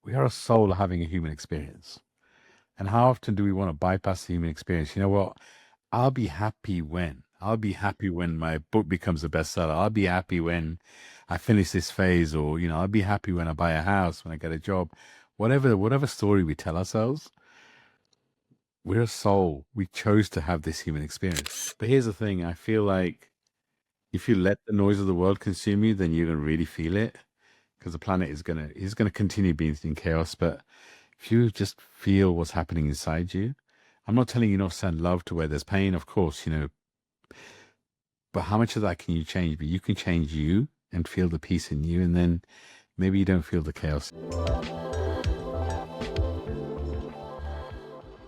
we are a soul having a human experience. And how often do we want to bypass the human experience? You know what? I'll be happy when my book becomes a bestseller. I'll be happy when I finish this phase, or, I'll be happy when I buy a house, when I get a job. Whatever story we tell ourselves, we're a soul. We chose to have this human experience. But here's the thing. I feel like if you let the noise of the world consume you, then you're going to really feel it, because the planet is gonna continue being in chaos. But if you just feel what's happening inside you, I'm not telling you not to send love to where there's pain, of course, but how much of that can you change? But you can change you and feel the peace in you, and then maybe you don't feel the chaos.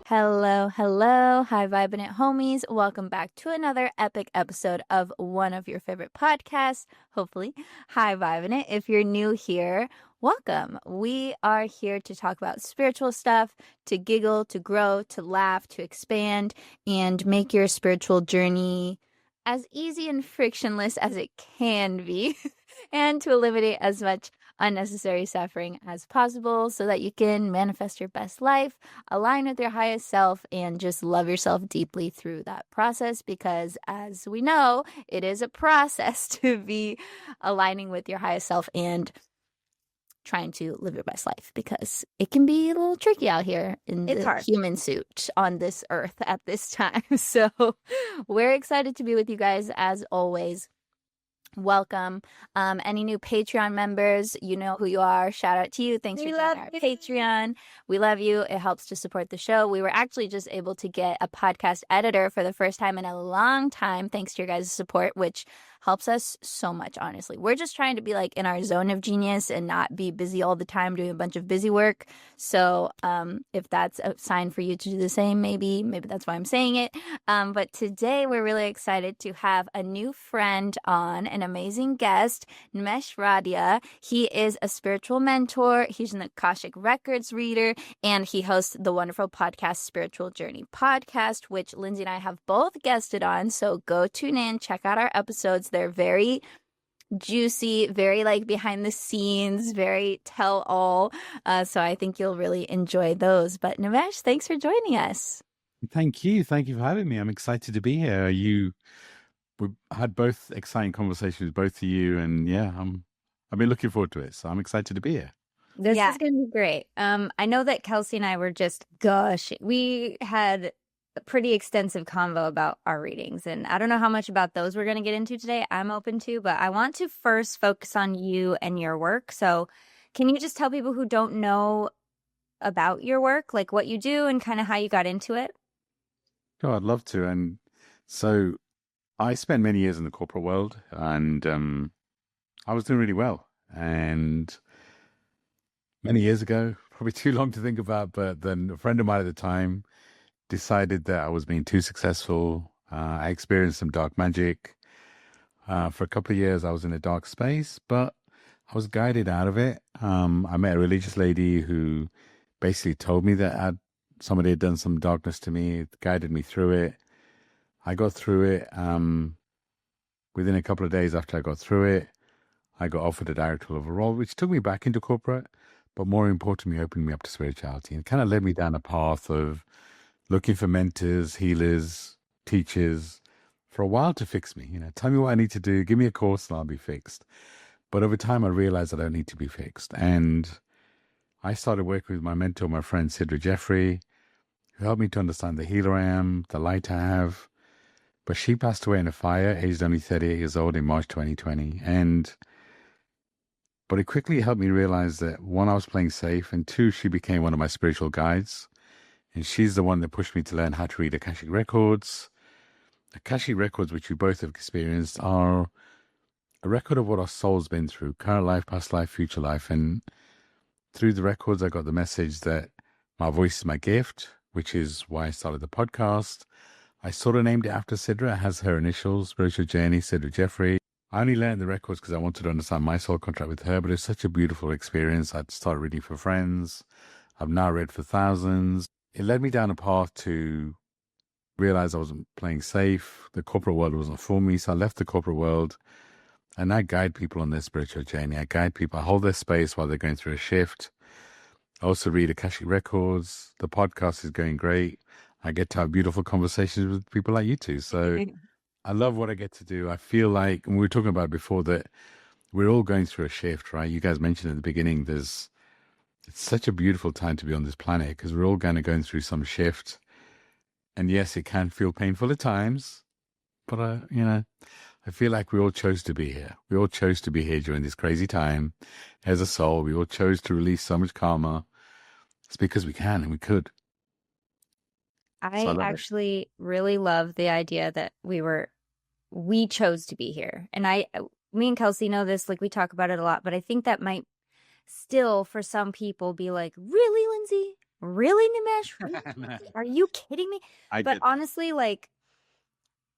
Hello, hello, High Vibin It homies. Welcome back to another epic episode of one of your favorite podcasts, hopefully, High Vibin It. If you're new here, welcome. We are here to talk about spiritual stuff, to giggle, to grow, to laugh, to expand, and make your spiritual journey as easy and frictionless as it can be, and to eliminate as much unnecessary suffering as possible so that you can manifest your best life, align with your highest self, and just love yourself deeply through that process, because as we know, it is a process to be aligning with your highest self and trying to live your best life, because it can be a little tricky out here in the human suit on this earth at this time. So we're excited to be with you guys as always. Welcome. Any new Patreon members, you know who you are. Shout out to you. Thanks for joining our Patreon. We love you. It helps to support the show. We were actually just able to get a podcast editor for the first time in a long time, thanks to your guys' support, which helps us so much, honestly. We're just trying to be like in our zone of genius and not be busy all the time doing a bunch of busy work. So if that's a sign for you to do the same, maybe that's why I'm saying it. But today we're really excited to have a new friend on, an amazing guest, Nimesh Radia. He is a spiritual mentor. He's an Akashic Records reader, and he hosts the wonderful podcast Spiritual Journey Podcast, which Lynnsey and I have both guested on. So go tune in, check out our episodes. They're very juicy, very like behind the scenes, very tell all. So I think you'll really enjoy those. But Nimesh, thanks for joining us. Thank you. Thank you for having me. I'm excited to be here. We had both exciting conversations with both of you, and yeah, I've been looking forward to it. So I'm excited to be here. This is going to be great. I know that Kelsey and I were just gushing. We had a pretty extensive convo about our readings, and I don't know how much about those we're going to get into today. I'm open to, but I want to first focus on you and your work. So can you just tell people who don't know about your work, like what you do and kind of how you got into it? Sure, I'd love to. And so I spent many years in the corporate world, and I was doing really well. And many years ago, probably too long to think about, but then a friend of mine at the time decided that I was being too successful. I experienced some dark magic. For a couple of years, I was in a dark space, but I was guided out of it. I met a religious lady who basically told me that somebody had done some darkness to me, guided me through it. I got through it. Within a couple of days after I got through it, I got offered a director level role, which took me back into corporate, but more importantly, opened me up to spirituality and kind of led me down a path of looking for mentors, healers, teachers for a while to fix me. Tell me what I need to do, give me a course and I'll be fixed. But over time, I realized I don't need to be fixed. And I started working with my mentor, my friend, Sidra Jeffrey, who helped me to understand the healer I am, the light I have. But she passed away in a fire, aged only 38 years old in March 2020. But it quickly helped me realize that, one, I was playing safe, and two, she became one of my spiritual guides. And she's the one that pushed me to learn how to read Akashic Records. Akashic Records, which we both have experienced, are a record of what our soul's been through, current life, past life, future life. And through the records, I got the message that my voice is my gift, which is why I started the podcast. I sort of named it after Sidra. It has her initials, Spiritual Journey, Sidra Jeffrey. I only learned the records because I wanted to understand my soul contract with her, but it's such a beautiful experience. I'd started reading for friends. I've now read for thousands. It led me down a path to realize I wasn't playing safe. The corporate world wasn't for me, so I left the corporate world. And I guide people on their spiritual journey. I guide people. I hold their space while they're going through a shift. I also read Akashic Records. The podcast is going great. I get to have beautiful conversations with people like you two. So I love what I get to do. I feel like, and we were talking about it before, that we're all going through a shift, right? You guys mentioned at the beginning, it's such a beautiful time to be on this planet because we're all going through some shift. And yes, it can feel painful at times, but I feel like we all chose to be here. We all chose to be here during this crazy time. As a soul, we all chose to release so much karma. It's because we can and we could. So I I love it. actually really love the idea that we chose to be here. And me and Kelsey know this, like we talk about it a lot, but I think that might still for some people be like, really, Lynnsey? Really, Nimesh? Really? Are you kidding me? But honestly, like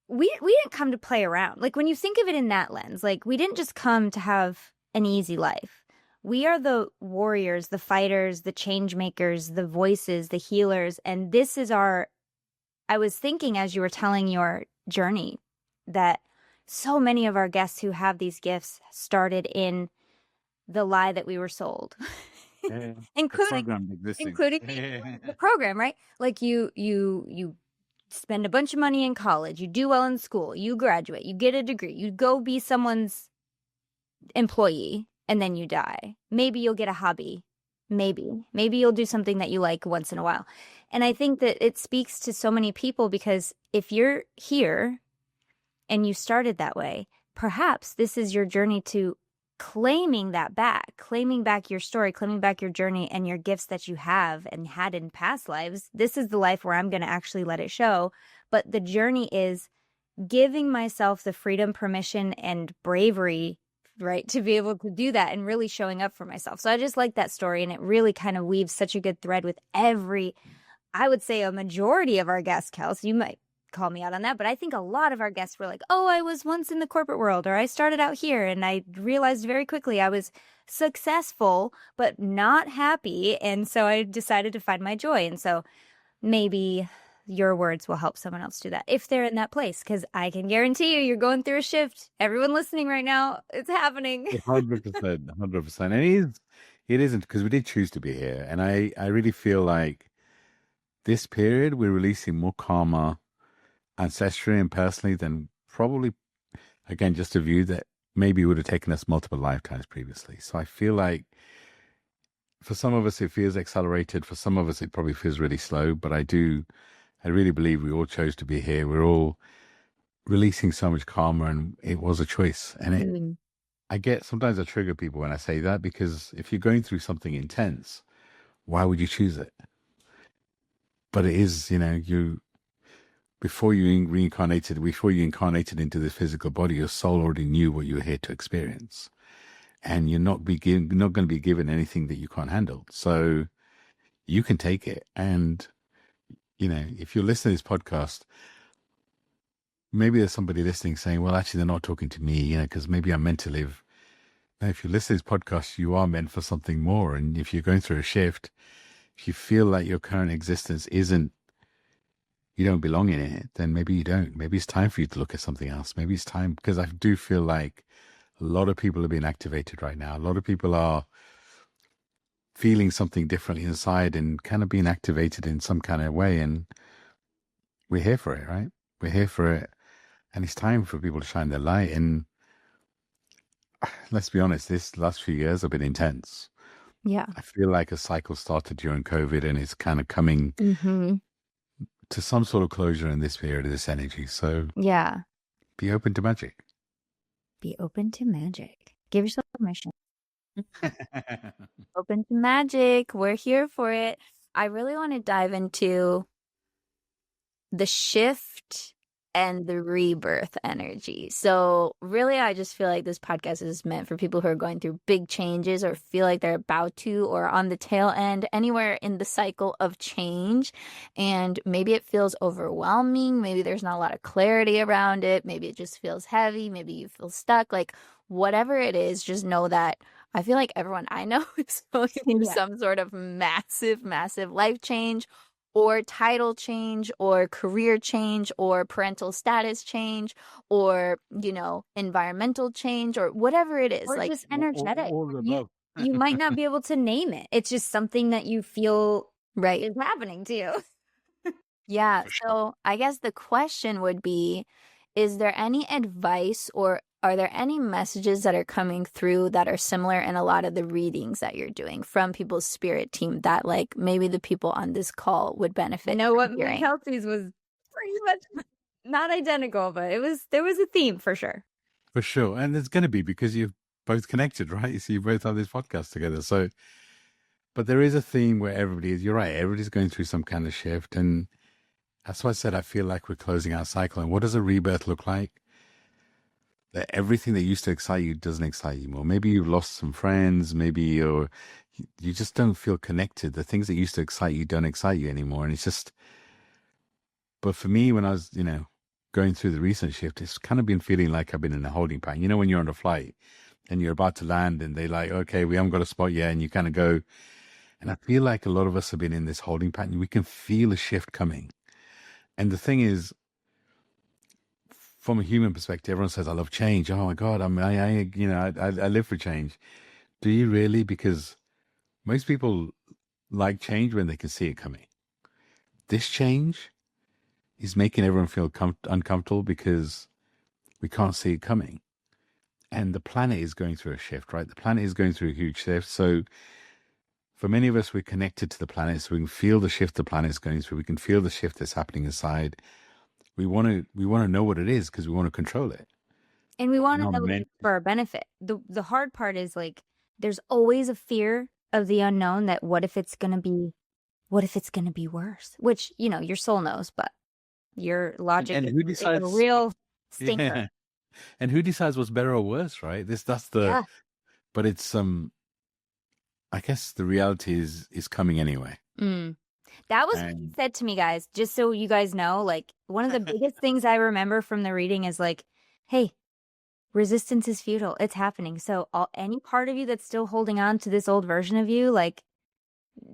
we didn't come to play around. Like when you think of it in that lens, like we didn't just come to have an easy life. We are the warriors, the fighters, the change makers, the voices, the healers. And this is I was thinking as you were telling your journey that so many of our guests who have these gifts started in the lie that we were sold. Yeah, including the program, right? Like you spend a bunch of money in college, you do well in school, you graduate, you get a degree, you go be someone's employee, and then you die. Maybe you'll get a hobby. Maybe you'll do something that you like once in a while. And I think that it speaks to so many people because if you're here and you started that way, perhaps this is your journey to claiming back your story, claiming back your journey and your gifts that you have and had in past lives. This is the life where I'm going to actually let it show. But the journey is giving myself the freedom, permission, and bravery, right, to be able to do that and really showing up for myself. So I just like that story, and it really kind of weaves such a good thread with I would say a majority of our guests, Kels. You might call me out on that, but I think a lot of our guests were like, oh, I was once in the corporate world, or I started out here and I realized very quickly I was successful but not happy, and so I decided to find my joy. And so maybe your words will help someone else do that if they're in that place, because I can guarantee you're going through a shift. Everyone listening right now, it's happening. 100%, 100%. And it isn't, because we did choose to be here. And I really feel like this period we're releasing more karma ancestrally and personally than probably, again, just a view that maybe would have taken us multiple lifetimes previously. So I feel like for some of us it feels accelerated, for some of us it probably feels really slow, but I really believe we all chose to be here. We're all releasing so much karma, and it was a choice. And sometimes I trigger people when I say that, because if you're going through something intense, why would you choose it? But it is, before you incarnated into this physical body, your soul already knew what you were here to experience. And you're not going to be given anything that you can't handle. So you can take it. And, if you're listening to this podcast, maybe there's somebody listening saying, well, actually, they're not talking to me, because maybe I'm meant to live. Now, if you listen to this podcast, you are meant for something more. And if you're going through a shift, if you feel like your current existence you don't belong in it, then maybe you don't. Maybe it's time for you to look at something else. Maybe it's time, because I do feel like a lot of people are being activated right now. A lot of people are feeling something differently inside and kind of being activated in some kind of way. And we're here for it, right? We're here for it. And it's time for people to shine their light. And let's be honest, this last few years have been intense. Yeah. I feel like a cycle started during COVID and it's kind of coming to some sort of closure in this period of this energy. So yeah, be open to magic. Be open to magic. Give yourself permission. Open to magic. We're here for it. I really want to dive into the shift and the rebirth energy. So really, I just feel like this podcast is meant for people who are going through big changes or feel like they're about to or on the tail end, anywhere in the cycle of change. And maybe it feels overwhelming. Maybe there's not a lot of clarity around it. Maybe it just feels heavy. Maybe you feel stuck. Like whatever it is, just know that I feel like everyone I know is going through some sort of massive, massive life change, or title change, or career change, or parental status change, or, environmental change, or whatever it is. Or like just energetic. All of the above. you might not be able to name it. It's just something that you feel Right. is happening to you. Yeah. For sure. So I guess the question would be, is there any advice or are there any messages that are coming through that are similar in a lot of the readings that you're doing from people's spirit team that like maybe the people on this call would benefit? I know what from me and hearing? Kelsey's was pretty much not identical, but there was a theme for sure. For sure. And it's going to be because you've both connected, right? So you both have this podcast together. So, but there is a theme where everybody is, you're right, everybody's going through some kind of shift. And that's why I said I feel like we're closing our cycle. And what does a rebirth look like? That everything that used to excite you doesn't excite you more. Maybe you've lost some friends, maybe you just don't feel connected. The things that used to excite you don't excite you anymore. And it's just, but for me, when I was, going through the recent shift, it's kind of been feeling like I've been in a holding pattern. You know, when you're on a flight and you're about to land and they're like, okay, we haven't got a spot yet. And you kind of go, and I feel like a lot of us have been in this holding pattern. We can feel a shift coming. And the thing is, from a human perspective, everyone says, I love change. Oh my God, I live for change. Do you really? Because most people like change when they can see it coming. This change is making everyone feel uncomfortable because we can't see it coming. And the planet is going through a shift, right? The planet is going through a huge shift. So for many of us, we're connected to the planet, so we can feel the shift the planet is going through. We can feel the shift that's happening inside. We want to know what it is because we want to control it. And we want to Not know meant- it's for our benefit. The hard part is like there's always a fear of the unknown that what if it's gonna be worse? Which, your soul knows, but your logic And is who a decides? real stinker. Yeah. And who decides what's better or worse, right? Yeah. But it's I guess the reality is coming anyway. That was what he said to me, guys. Just so you guys know, like one of the biggest things I remember from the reading is like, hey, resistance is futile. It's happening. So any part of you that's still holding on to this old version of you, like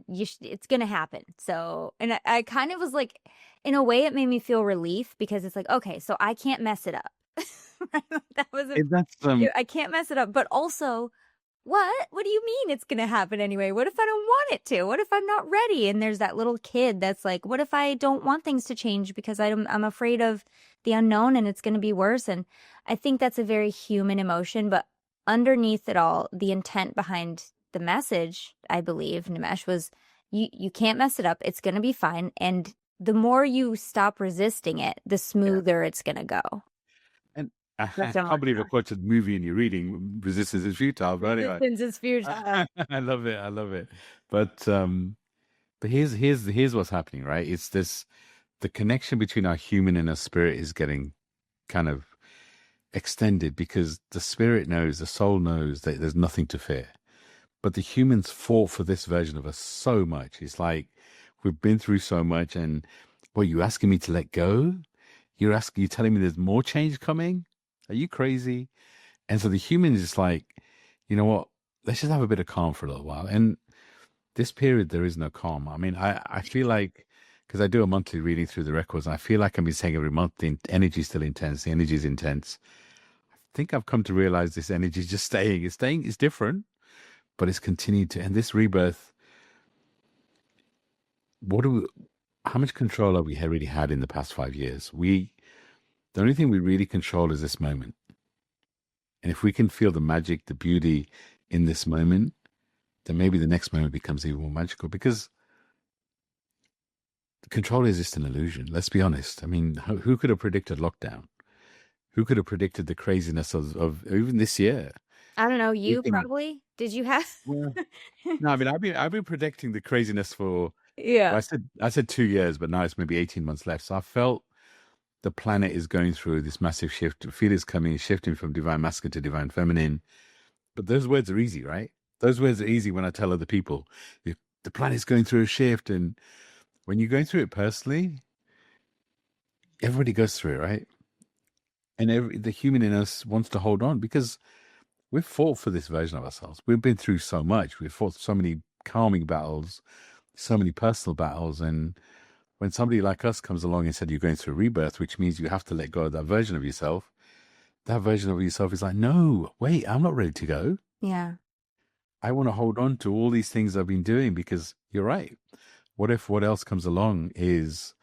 it's going to happen. So, and I kind of was like, in a way it made me feel relief because it's like, okay, so I can't mess it up. That was I can't mess it up. But also, what do you mean it's going to happen anyway? What if I don't want it to? What if I'm not ready? And there's that little kid that's like, what if I don't want things to change because I'm afraid of the unknown and it's going to be worse? And I think that's a very human emotion. But underneath it all, the intent behind the message, I believe, Nimesh, was you can't mess it up. It's going to be fine. And the more you stop resisting it, the smoother it's going to go. And I can't believe I quoted a movie in your reading, Resistance is Futile. But anyway, Resistance is futile. I love it. But here's what's happening, right? It's the connection between our human and our spirit is getting kind of extended because the spirit knows, the soul knows that there's nothing to fear. But the humans fought for this version of us so much. It's like we've been through so much, and you asking me to let go? You're telling me there's more change coming? Are you crazy? And so the human is just like, you know what? Let's just have a bit of calm for a little while. And this period, there is no calm. I mean, I feel like, because I do a monthly reading through the records, and I feel like I've been saying every month, the energy is still intense. The energy is intense. I think I've come to realize this energy is just staying. It's different, but it's continued to. And this rebirth, how much control have we really had in the past 5 years? The only thing we really control is this moment. And if we can feel the magic, the beauty in this moment, then maybe the next moment becomes even more magical, because the control is just an illusion. Let's be honest. I mean, who could have predicted lockdown? Who could have predicted the craziness of even this year? I don't know. You probably did. You have? Well, no, I mean, I've been predicting the craziness for. Yeah. Well, I said 2 years, but now it's maybe 18 months left. So I felt the planet is going through this massive shift. I feel it's coming, shifting from divine masculine to divine feminine. But those words are easy, right? Those words are easy when I tell other people. If the planet's going through a shift, and when you're going through it personally, everybody goes through it, right? And the human in us wants to hold on because we've fought for this version of ourselves. We've been through so much. We've fought so many calming battles, so many personal battles. And when somebody like us comes along and said, you're going through a rebirth, which means you have to let go of that version of yourself, that version of yourself is like, no, wait, I'm not ready to go. Yeah. I want to hold on to all these things I've been doing because you're right. What if what else comes along is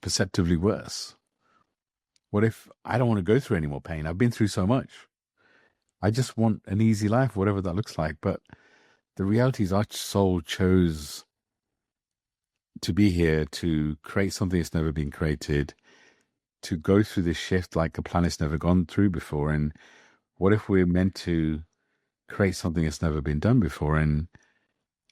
perceptibly worse? What if I don't want to go through any more pain? I've been through so much. I just want an easy life, whatever that looks like. But the reality is our soul chose to be here to create something that's never been created, to go through this shift like the planet's never gone through before. And what if we're meant to create something that's never been done before? And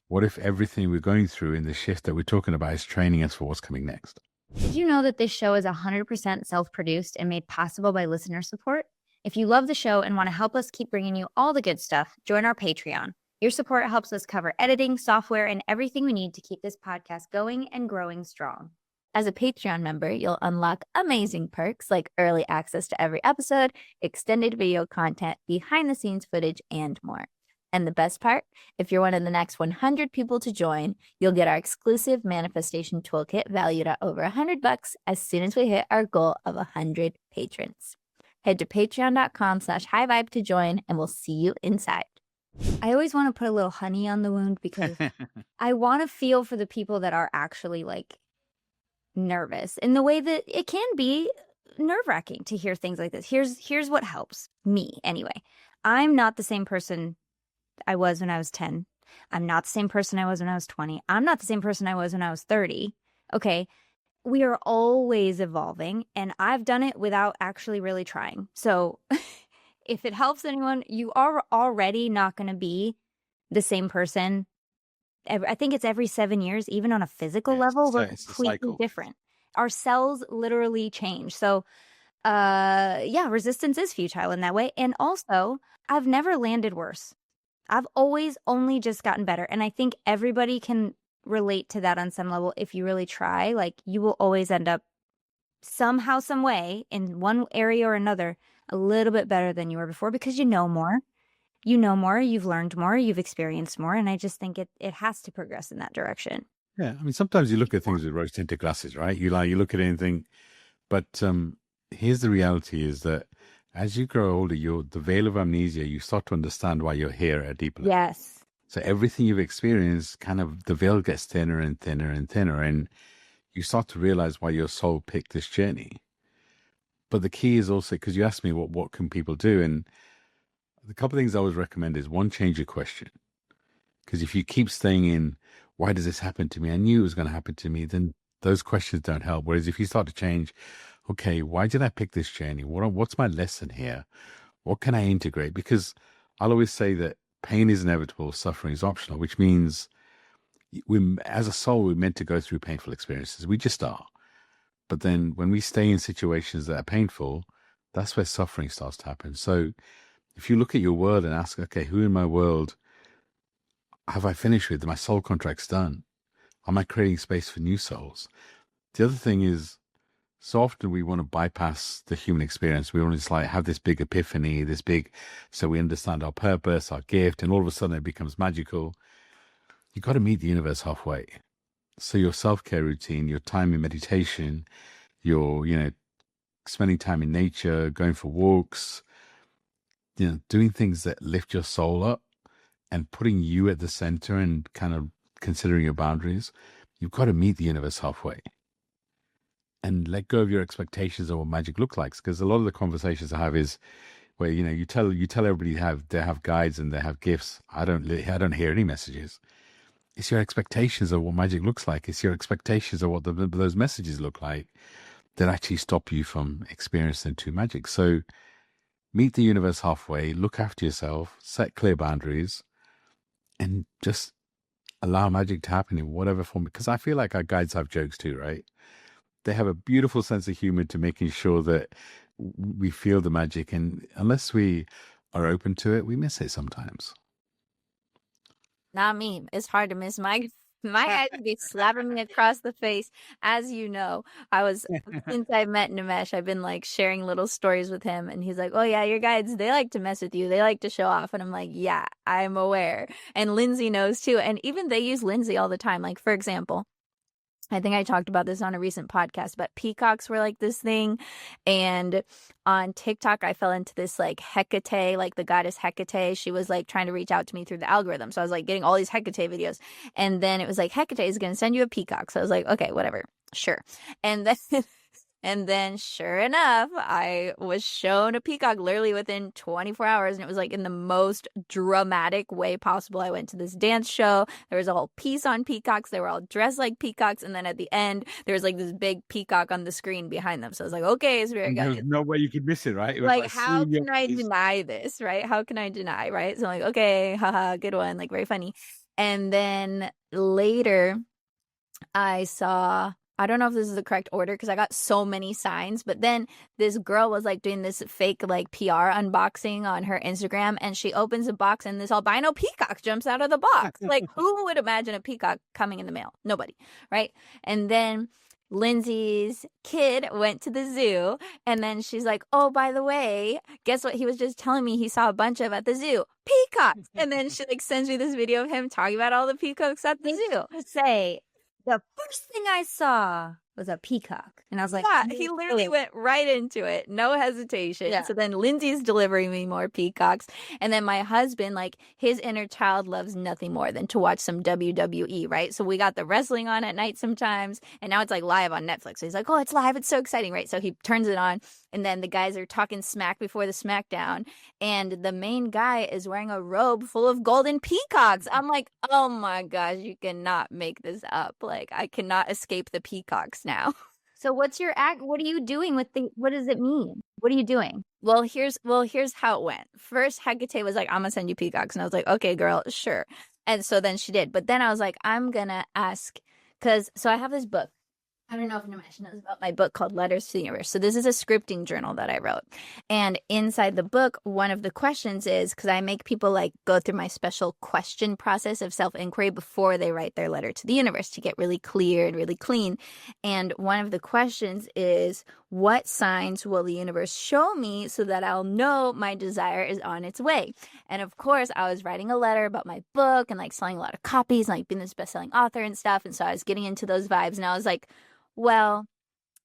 what if everything we're going through in the shift that we're talking about is training us for what's coming next? Did you know that this show is 100% self-produced and made possible by listener support? If you love the show and want to help us keep bringing you all the good stuff, join our Patreon. Your support helps us cover editing, software, and everything we need to keep this podcast going and growing strong. As a Patreon member, you'll unlock amazing perks like early access to every episode, extended video content, behind-the-scenes footage, and more. And the best part, if you're one of the next 100 people to join, you'll get our exclusive manifestation toolkit valued at over $100 as soon as we hit our goal of 100 patrons. Head to patreon.com/highvibe to join, and we'll see you inside. I always want to put a little honey on the wound because I want to feel for the people that are actually like nervous in the way that it can be nerve-wracking to hear things like this. Here's what helps me anyway. I'm not the same person I was when I was 10. I'm not the same person I was when I was 20. I'm not the same person I was when I was 30. Okay. We are always evolving, and I've done it without actually really trying. So if it helps anyone, you are already not going to be the same person. I think it's every 7 years, even on a physical level, we're completely different. Our cells literally change. So, resistance is futile in that way. And also, I've never landed worse. I've always only just gotten better. And I think everybody can relate to that on some level. If you really try, like, you will always end up somehow, some way, in one area or another, a little bit better than you were before because you know more. You know more, you've learned more, you've experienced more. And I just think it has to progress in that direction. Yeah. I mean, sometimes you look at things with rose-tinted glasses, right? You look at anything, but here's the reality is that as you grow older, the veil of amnesia, you start to understand why you're here at a deeper level. Yes. So everything you've experienced, kind of the veil gets thinner and thinner and thinner, and you start to realize why your soul picked this journey. But the key is also, because you asked me what can people do, and the couple of things I always recommend is, one, change your question. Because if you keep staying in, why does this happen to me? I knew it was going to happen to me. Then those questions don't help. Whereas if you start to change, okay, why did I pick this journey? What's my lesson here? What can I integrate? Because I'll always say that pain is inevitable, suffering is optional, which means as a soul, we're meant to go through painful experiences. We just are. But then when we stay in situations that are painful, that's where suffering starts to happen. So if you look at your world and ask, okay, who in my world have I finished with? My soul contract's done. Am I creating space for new souls? The other thing is, so often we want to bypass the human experience. We want to just like have this big epiphany, so we understand our purpose, our gift, and all of a sudden it becomes magical. You got to meet the universe halfway. So your self-care routine, your time in meditation, your, spending time in nature, going for walks, doing things that lift your soul up and putting you at the center and kind of considering your boundaries, you've got to meet the universe halfway and let go of your expectations of what magic looks like. Because a lot of the conversations I have is where, you tell everybody they have guides and they have gifts. I don't hear any messages. It's your expectations of what magic looks like. It's your expectations of what those messages look like that actually stop you from experiencing true magic. So meet the universe halfway, look after yourself, set clear boundaries, and just allow magic to happen in whatever form. Because I feel like our guides have jokes too, right? They have a beautiful sense of humor to making sure that we feel the magic. And unless we are open to it, we miss it sometimes. Not me. It's hard to miss my guys would be slapping me across the face. As you know, since I met Nimesh, I've been like sharing little stories with him, and he's like, oh yeah, your guides, they like to mess with you. They like to show off. And I'm like, yeah, I'm aware. And Lynnsey knows too. And even they use Lynnsey all the time. Like, for example, I think I talked about this on a recent podcast, but peacocks were like this thing. And on TikTok, I fell into this like Hecate, like the goddess Hecate. She was like trying to reach out to me through the algorithm. So I was like getting all these Hecate videos. And then it was like, Hecate is going to send you a peacock. So I was like, okay, whatever. Sure. And then and then sure enough, I was shown a peacock literally within 24 hours. And it was like in the most dramatic way possible. I went to this dance show. There was a whole piece on peacocks. They were all dressed like peacocks. And then at the end, there was like this big peacock on the screen behind them. So I was like, okay, it's very And there was good. no way you could miss it, right? It was Like, like how seeing your can I face. deny this, right? How can I deny, right? So I'm like, okay, haha, good one. Like, very funny. And then later, I saw, I don't know if this is the correct order because I got so many signs, but then this girl was like doing this fake like PR unboxing on her Instagram, and she opens a box and this albino peacock jumps out of the box. Like, who would imagine a peacock coming in the mail? Nobody, right? And then Lindsay's kid went to the zoo, and then she's like, oh, by the way, guess what he was just telling me he saw a bunch of at the zoo? Peacocks. And then she like sends me this video of him talking about all the peacocks at the zoo. To say, the first thing I saw was a peacock. And I was like, Yeah, he literally went right into it. No hesitation. Yeah. So then Lindsay's delivering me more peacocks. And then my husband, like, his inner child loves nothing more than to watch some WWE, right? So we got the wrestling on at night sometimes. And now it's like live on Netflix. So he's like, oh, it's live. It's so exciting, right? So he turns it on. And then the guys are talking smack before the SmackDown. And the main guy is wearing a robe full of golden peacocks. I'm like, oh my gosh, you cannot make this up. Like, I cannot escape the peacocks now. so what's your act? What are you doing with what does it mean? What are you doing? Well, here's how it went. First, Hecate was like, I'm gonna send you peacocks. And I was like, okay, girl, sure. And so then she did. But then I was like, I'm gonna ask, so I have this book. I don't know if Nimesh knows about my book called Letters to the Universe. So this is a scripting journal that I wrote. And inside the book, one of the questions is, because I make people like go through my special question process of self-inquiry before they write their letter to the universe to get really clear and really clean. And one of the questions is, what signs will the universe show me so that I'll know my desire is on its way? And of course, I was writing a letter about my book and like selling a lot of copies and like being this best-selling author and stuff. And so I was getting into those vibes, and I was like, well,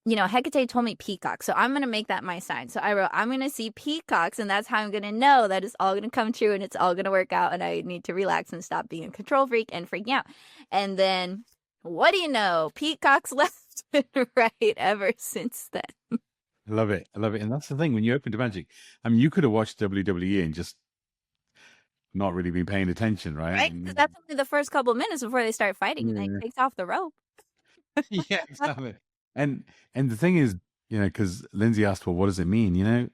you know, Hecate told me peacock, so I'm going to make that my sign. So I wrote, I'm going to see peacocks, and that's how I'm going to know that it's all going to come true and it's all going to work out, and I need to relax and stop being a control freak and freaking out. And then, what do you know? Peacocks left and right ever since then. I love it. I love it. And that's the thing, when you open to magic, I mean, you could have watched WWE and just not really been paying attention, right? Right? 'Cause that's only the first couple of minutes before they start fighting, and then he takes off the rope. Yeah, exactly. And the thing is, you know, because Lynnsey asked, well, what does it mean? You know,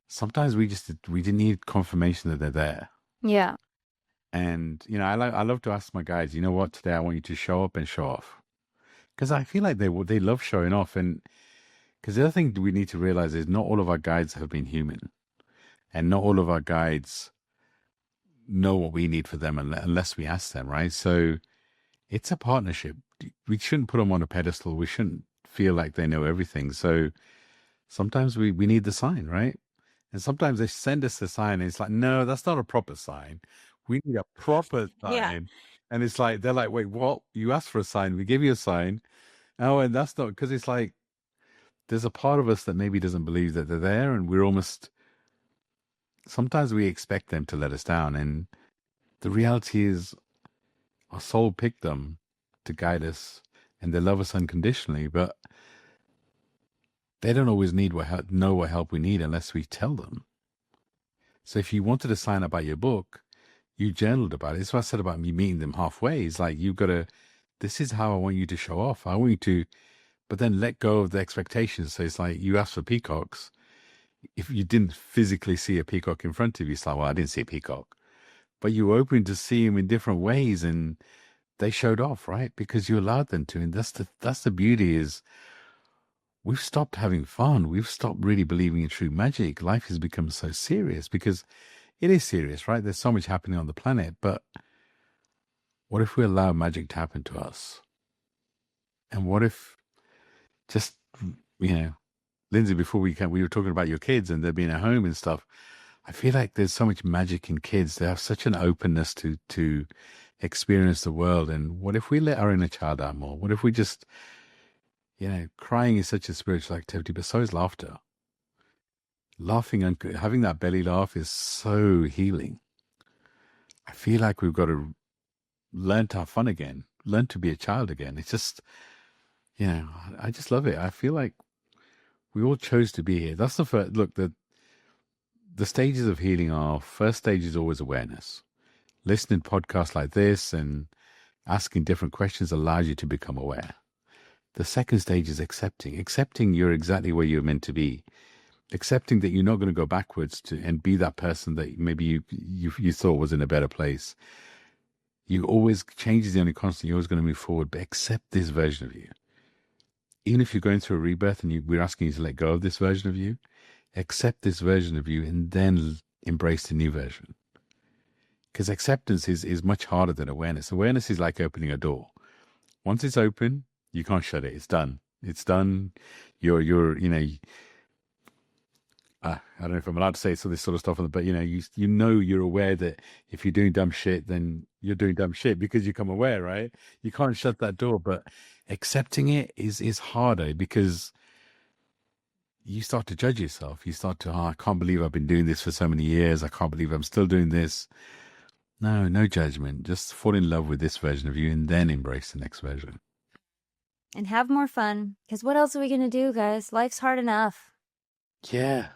sometimes we didn't need confirmation that they're there. Yeah. And you know, I love to ask my guys, you know what, today I want you to show up and show off, because I feel like they love showing off. And because the other thing we need to realize is not all of our guides have been human, and not all of our guides know what we need for them unless we ask them, right? So it's a partnership. We shouldn't put them on a pedestal. We shouldn't feel like they know everything. So sometimes we need the sign, right? And sometimes they send us the sign and it's like, no, that's not a proper sign. We need a proper sign. Yeah. And it's like, they're like, wait, what? You asked for a sign. We give you a sign. Oh, and that's not, because it's like, there's a part of us that maybe doesn't believe that they're there. And we're almost, sometimes we expect them to let us down. And the reality is our soul picked them to guide us, and they love us unconditionally, but they don't always know what help we need unless we tell them. So if you wanted to sign up by your book, you journaled about it. That's what I said about me meeting them halfway. It's like, you've got to, this is how I want you to show off. I want you to, but then let go of the expectations. So it's like, you asked for peacocks. If you didn't physically see a peacock in front of you, it's like, well, I didn't see a peacock. But you were open to see them in different ways, and they showed off, right? Because you allowed them to. And that's the beauty, is we've stopped having fun. We've stopped really believing in true magic. Life has become so serious, because it is serious, right? There's so much happening on the planet. But what if we allow magic to happen to us? And what if just, you know, Lynnsey, before we were talking about your kids and them being at home and stuff. I feel like there's so much magic in kids. They have such an openness to experience the world. And what if we let our inner child out more? What if we just, crying is such a spiritual activity, but so is laughter. Laughing and having that belly laugh is so healing. I feel like we've got to learn to have fun again, learn to be a child again. It's just, I just love it. I feel like we all chose to be here. That's the first, look, the stages of healing are, first stage is always awareness. Listening to podcasts like this and asking different questions allows you to become aware. The second stage is accepting you're exactly where you're meant to be. Accepting that you're not going to go backwards and be that person that maybe you thought was in a better place. You always, change is the only constant. You're always going to move forward, but accept this version of you. Even if you're going through a rebirth and we're asking you to let go of this version of you, accept this version of you and then embrace the new version. Because acceptance is much harder than awareness. Awareness is like opening a door. Once it's open, you can't shut it. It's done. It's done. You're I don't know if I'm allowed to say some of this sort of stuff, but you're aware that if you're doing dumb shit, then you're doing dumb shit because you become aware, right? You can't shut that door, but accepting it is harder because you start to judge yourself. You start to, I can't believe I've been doing this for so many years. I can't believe I'm still doing this. No judgment. Just fall in love with this version of you and then embrace the next version. And have more fun. Because what else are we going to do, guys? Life's hard enough. Yeah.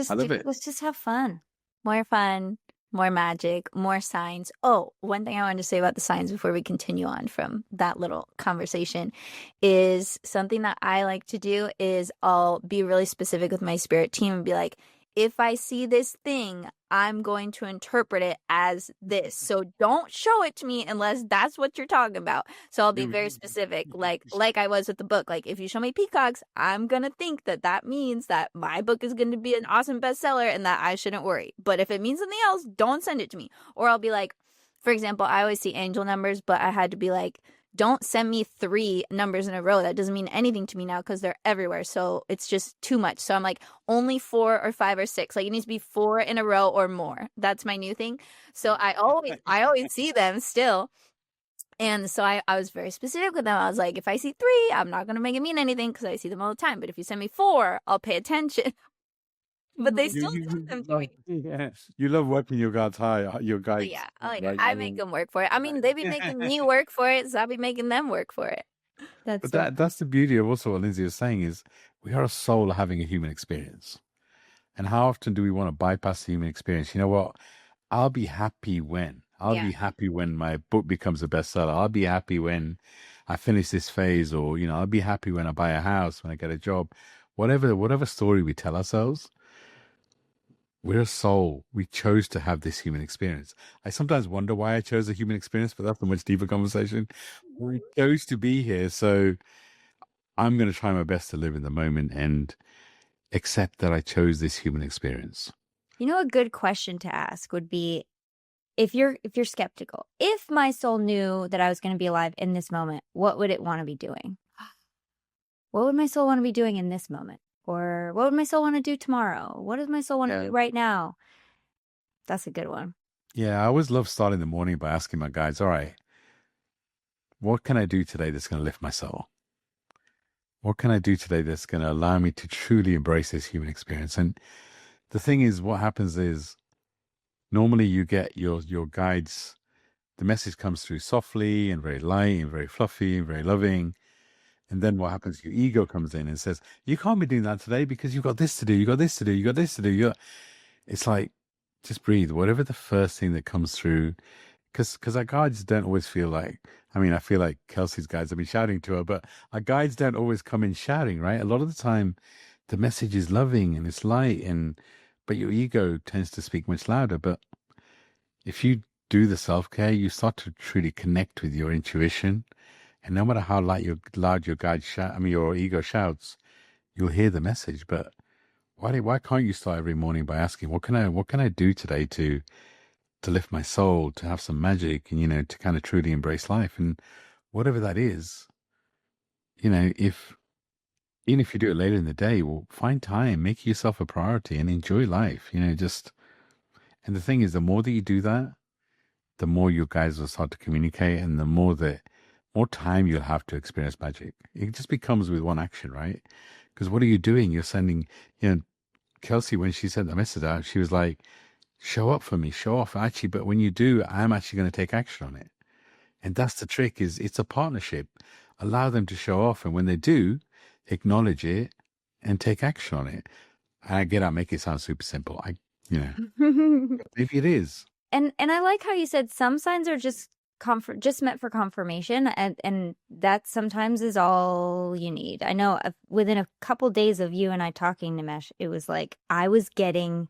I love it. Let's just have fun. More fun, more magic, more signs. Oh, one thing I wanted to say about the signs before we continue on from that little conversation is something that I like to do is I'll be really specific with my spirit team and be like, if I see this thing, I'm going to interpret it as this. So don't show it to me unless that's what you're talking about. So I'll be very specific, like I was with the book. Like, if you show me peacocks, I'm going to think that means that my book is going to be an awesome bestseller and that I shouldn't worry. But if it means something else, don't send it to me. Or I'll be like, for example, I always see angel numbers, but I had to be like, don't send me 3 numbers in a row. That doesn't mean anything to me now because they're everywhere. So it's just too much. So I'm like, only 4 or 5 or 6. Like, it needs to be 4 in a row or more. That's my new thing. So I always see them still. And so I was very specific with them. I was like, if I see 3, I'm not going to make it mean anything because I see them all the time. But if you send me 4, I'll pay attention. But they still send them to me. Yeah. You love working your guides high, your guides. Yeah, I make them work for it. I mean, they be making me work for it, so I'll be making them work for it. That's the beauty of also what Lynnsey was saying is we are a soul having a human experience. And how often do we want to bypass the human experience? You know what? I'll be happy when. Be happy when my book becomes a bestseller. I'll be happy when I finish this phase, or, I'll be happy when I buy a house, when I get a job. Whatever story we tell ourselves, we're a soul. We chose to have this human experience. I sometimes wonder why I chose a human experience, but that's a much deeper conversation. We chose to be here, so I'm going to try my best to live in the moment and accept that I chose this human experience. A good question to ask would be, if you're skeptical, if my soul knew that I was going to be alive in this moment, what would it want to be doing? What would my soul want to be doing in this moment? Or what would my soul want to do tomorrow? What does my soul want to do right now? That's a good one. Yeah, I always love starting the morning by asking my guides, all right, what can I do today that's going to lift my soul? What can I do today that's going to allow me to truly embrace this human experience? And the thing is, what happens is, normally you get your guides, the message comes through softly and very light and very fluffy and very loving. And then what happens? Your ego comes in and says, you can't be doing that today because you've got this to do, you got this to do, you got this to do. It's like, just breathe. Whatever the first thing that comes through, because our guides don't always feel like, I feel like Kelsey's guides have been shouting to her, but our guides don't always come in shouting, right? A lot of the time, the message is loving and it's light, but your ego tends to speak much louder. But if you do the self-care, you start to truly connect with your intuition. And no matter how loud your guide your ego shouts, you'll hear the message. But why can't you start every morning by asking, what can I do today to lift my soul, to have some magic, and to kind of truly embrace life? And whatever that is, even if you do it later in the day, well, find time, make yourself a priority, and enjoy life. And the thing is, the more that you do that, the more you guys will start to communicate, and the more time you'll have to experience magic. It just becomes with one action, right? Because what are you doing? You're sending, Kelsey, when she sent the message out, she was like, show up for me, show off. Actually, but when you do, I'm actually going to take action on it. And that's the trick, is it's a partnership. Allow them to show off. And when they do, acknowledge it and take action on it. And I get out, make it sound super simple. Maybe it is. And I like how you said some signs are just meant for confirmation, and that sometimes is all you need. I know within a couple days of you and I talking, Nimesh, it was like I was getting.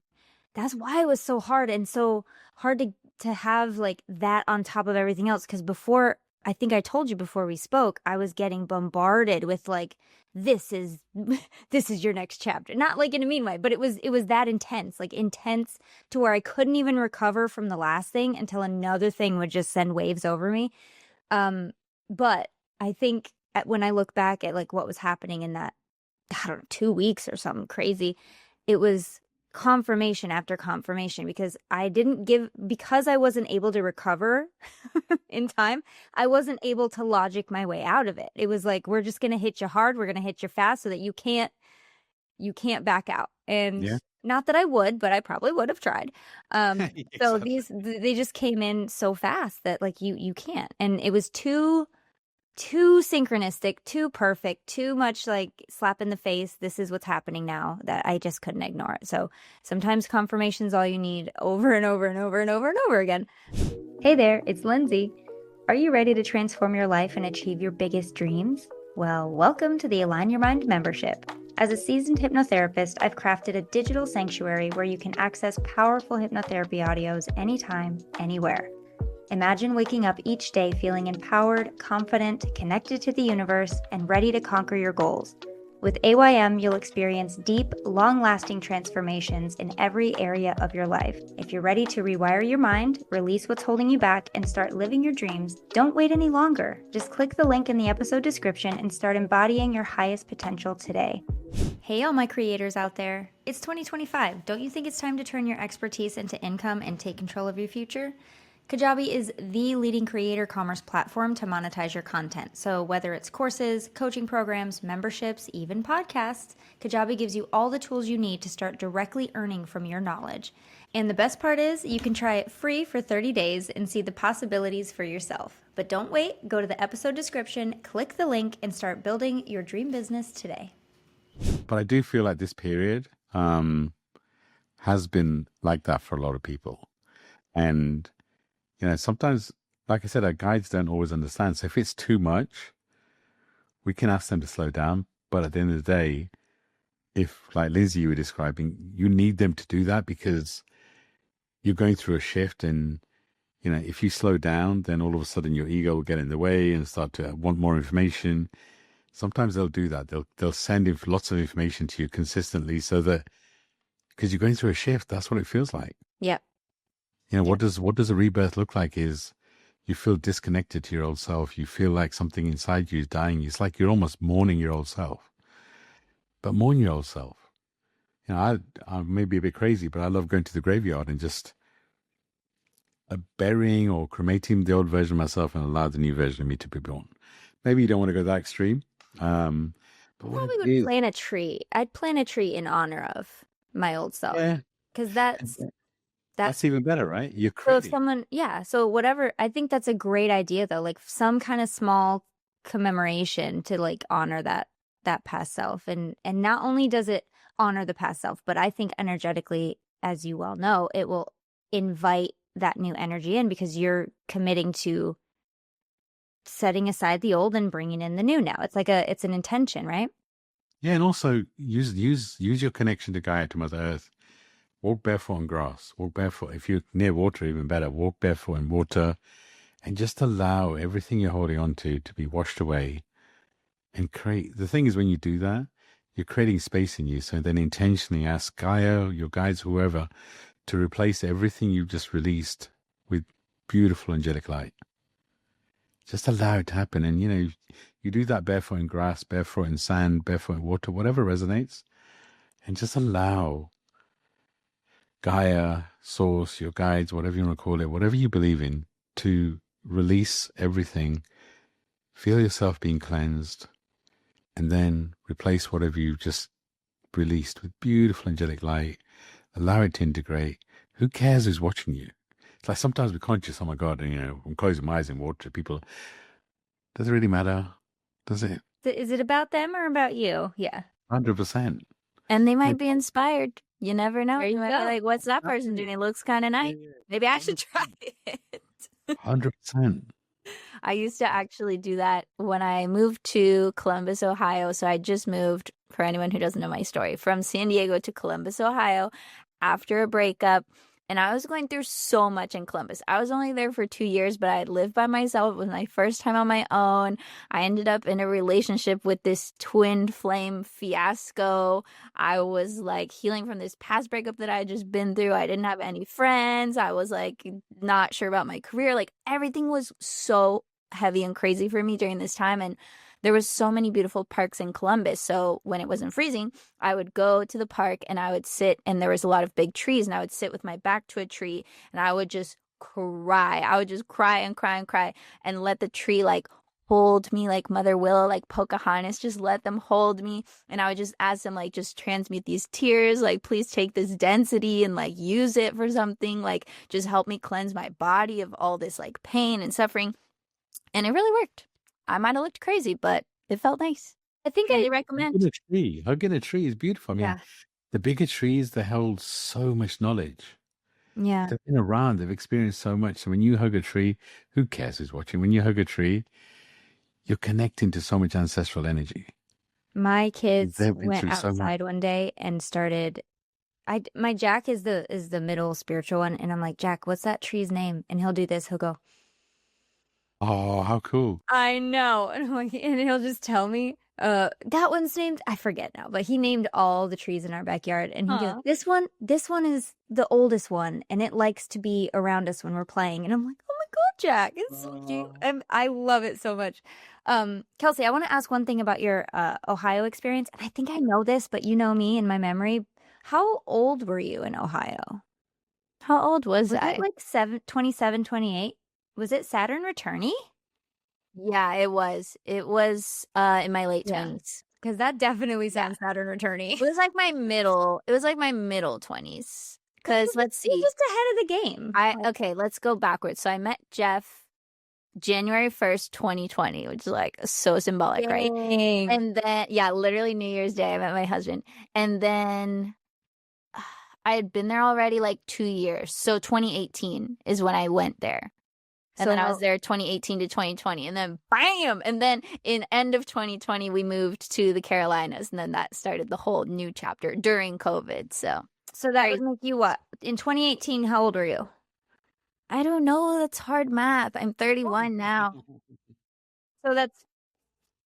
That's why it was so hard to have like that on top of everything else. Because before, I think I told you before we spoke, I was getting bombarded with like, this is your next chapter. Not like in a mean way, but it was that intense to where I couldn't even recover from the last thing until another thing would just send waves over me. But I think when I look back at like what was happening in that, I don't know, 2 weeks or something crazy, it was confirmation after confirmation, because I wasn't able to recover in time. I wasn't able to logic my way out of it. It was like, we're just going to hit you hard. We're going to hit you fast so that you can't back out. And not that I would, but I probably would have tried. So they just came in so fast that like you can't. And it was too synchronistic, too perfect, too much like slap in the face. This is what's happening now, that I just couldn't ignore it. So sometimes confirmation's all you need, over and over and over and over and over again. Hey there, it's Lynnsey. Are you ready to transform your life and achieve your biggest dreams? Well, welcome to the Align Your Mind membership. As a seasoned hypnotherapist, I've crafted a digital sanctuary where you can access powerful hypnotherapy audios anytime, anywhere. Imagine waking up each day feeling empowered, confident, connected to the universe, and ready to conquer your goals. With AYM, you'll experience deep, long-lasting transformations in every area of your life. If you're ready to rewire your mind, release what's holding you back, and start living your dreams, don't wait any longer. Just click the link in the episode description and start embodying your highest potential today. Hey, all my creators out there. It's 2025. Don't you think it's time to turn your expertise into income and take control of your future? Kajabi is the leading creator commerce platform to monetize your content. So whether it's courses, coaching programs, memberships, even podcasts, Kajabi gives you all the tools you need to start directly earning from your knowledge. And the best part is you can try it free for 30 days and see the possibilities for yourself. But don't wait, go to the episode description, click the link, and start building your dream business today. But I do feel like this period has been like that for a lot of people. And sometimes, like I said, our guides don't always understand. So if it's too much, we can ask them to slow down. But at the end of the day, if, like Lynnsey, you were describing, you need them to do that because you're going through a shift. And, if you slow down, then all of a sudden your ego will get in the way and start to want more information. Sometimes they'll do that. They'll send lots of information to you consistently so that, because you're going through a shift, that's what it feels like. Yep. What does a rebirth look like is you feel disconnected to your old self. You feel like something inside you is dying. It's like you're almost mourning your old self. But mourn your old self. I may be a bit crazy, but I love going to the graveyard and just burying or cremating the old version of myself and allow the new version of me to be born. Maybe you don't want to go that extreme. But probably would plant a tree. I'd plant a tree in honor of my old self. Yeah. Because that's even better, right? You're crazy. So whatever, I think that's a great idea though, like some kind of small commemoration to like honor that past self. And not only does it honor the past self, but I think energetically, as you well know, it will invite that new energy in because you're committing to setting aside the old and bringing in the new now. It's like it's an intention, right? Yeah, and also use your connection to Gaia, to Mother Earth. Walk barefoot on grass. Walk barefoot. If you're near water, even better. Walk barefoot in water and just allow everything you're holding on to be washed away and create. The thing is, when you do that, you're creating space in you. So then intentionally ask Gaia, your guides, whoever, to replace everything you've just released with beautiful angelic light. Just allow it to happen. And, you do that barefoot in grass, barefoot in sand, barefoot in water, whatever resonates. And just allow Gaia, Source, your guides, whatever you want to call it, whatever you believe in, to release everything, feel yourself being cleansed, and then replace whatever you just released with beautiful angelic light. Allow it to integrate. Who cares who's watching you? It's like sometimes we're conscious, oh my God, I'm closing my eyes in water. People, does it really matter? Does it? Is it about them or about you? Yeah. 100%. And they might be inspired. You never know. There you You might go. be like, what's that person doing? It looks kind of nice. Maybe I should try it. 100%. I used to actually do that when I moved to Columbus, Ohio. So I just moved, for anyone who doesn't know my story, from San Diego to Columbus, Ohio after a breakup. And I was going through so much in Columbus. I was only there for 2 years, but I had lived by myself. It was my first time on my own. I ended up in a relationship with this twin flame fiasco. I was like healing from this past breakup that I had just been through. I didn't have any friends. I was like not sure about my career. Like everything was so heavy and crazy for me during this time. And there was so many beautiful parks in Columbus. So when it wasn't freezing, I would go to the park and I would sit, and there was a lot of big trees, and I would sit with my back to a tree and I would just cry. I would just cry and cry and cry and let the tree like hold me like Mother Willow, like Pocahontas, just let them hold me. And I would just ask them, like, just transmute these tears, like, please take this density and like use it for something, like just help me cleanse my body of all this like pain and suffering. And it really worked. I might have looked crazy, but it felt nice. I think I recommend. Hugging a tree is beautiful. I mean, Yeah. the bigger trees, they hold so much knowledge. Yeah. They've been around, they've experienced so much. So when you hug a tree, who cares who's watching? When you hug a tree, you're connecting to so much ancestral energy. My kids They've been went through so much. outside one day and started. My Jack is the middle spiritual one, and I'm like, Jack, what's that tree's name? And he'll do this. He'll go, Oh, how cool. I know. And I'm like, and he'll just tell me, that one's named, I forget now, but he named all the trees in our backyard. And he goes, Aw. this one is the oldest one, and it likes to be around us when we're playing. And I'm like, oh my God, Jack, it's so cute. And I love it so much. Kelsey, I want to ask one thing about your Ohio experience. And I think I know this, but you know me and my memory. How old were you in Ohio? How old was Was I? it like 27, 28? Was it Saturn returnee? Yeah, it was. It was in my late Yeah. 20s. Because that definitely sounds Saturn returnee. It was like my middle. It was like my middle 20s. Because let's You're see. just ahead of the game. Okay, let's go backwards. So I met Jeff January 1st, 2020, which is like so symbolic, right? Dang. And then, yeah, literally New Year's Day, I met my husband. And then I had been there already like 2 years. So 2018 is when I went there. And So then I how- was there 2018 to 2020. And then bam! And then in end of 2020, we moved to the Carolinas. And then that started the whole new chapter during COVID. So that would make you what? In 2018, how old were you? I don't know. That's hard math. I'm 31 now. So that's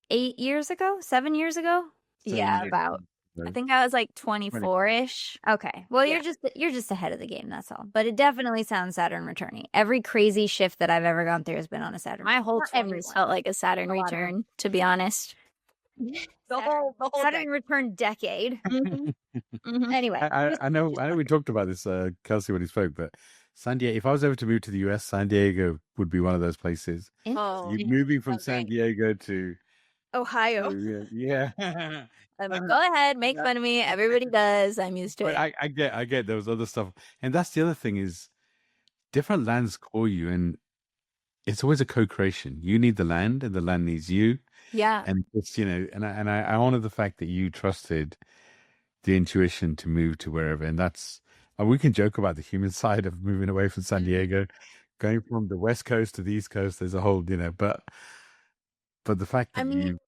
8 years ago? 7 years ago? Yeah, about. I think I was like 24-ish. Okay. Well, Yeah. you're just ahead of the game, that's all. But it definitely sounds Saturn returning. Every crazy shift that I've ever gone through has been on a Saturn. My whole Not 20s everyone. felt like a Saturn A lot of return, to be honest. the whole Saturn return decade. Mhm. Mhm. Anyway, I know we talked about this, Kelsey, when he spoke, but San Diego, if I was ever to move to the US, San Diego would be one of those places. Oh, You moving from San okay. Diego to Ohio. yeah. I'm like, go ahead, make fun of me. Everybody does. I'm used to But it. I get there was other stuff, and that's the other thing is different lands call you, and it's always a co-creation. You need the land, and the land needs you, Yeah. and it's and I honor the fact that you trusted the intuition to move to wherever, and that's we can joke about the human side of moving away from San Diego, going from the West Coast to the East Coast. There's a whole but the fact that I mean, you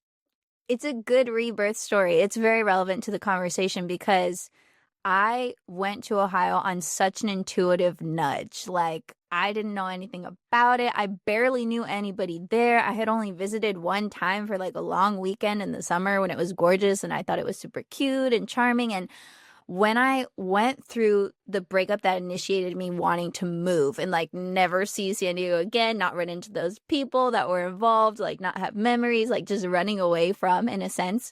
it's a good rebirth story. It's very relevant to the conversation because I went to Ohio on such an intuitive nudge. Like, I didn't know anything about it. I barely knew anybody there. I had only visited one time for like a long weekend in the summer when it was gorgeous, and I thought it was super cute and charming. And when I went through the breakup that initiated me wanting to move and like never see San Diego again, not run into those people that were involved, like not have memories, like just running away from, in a sense,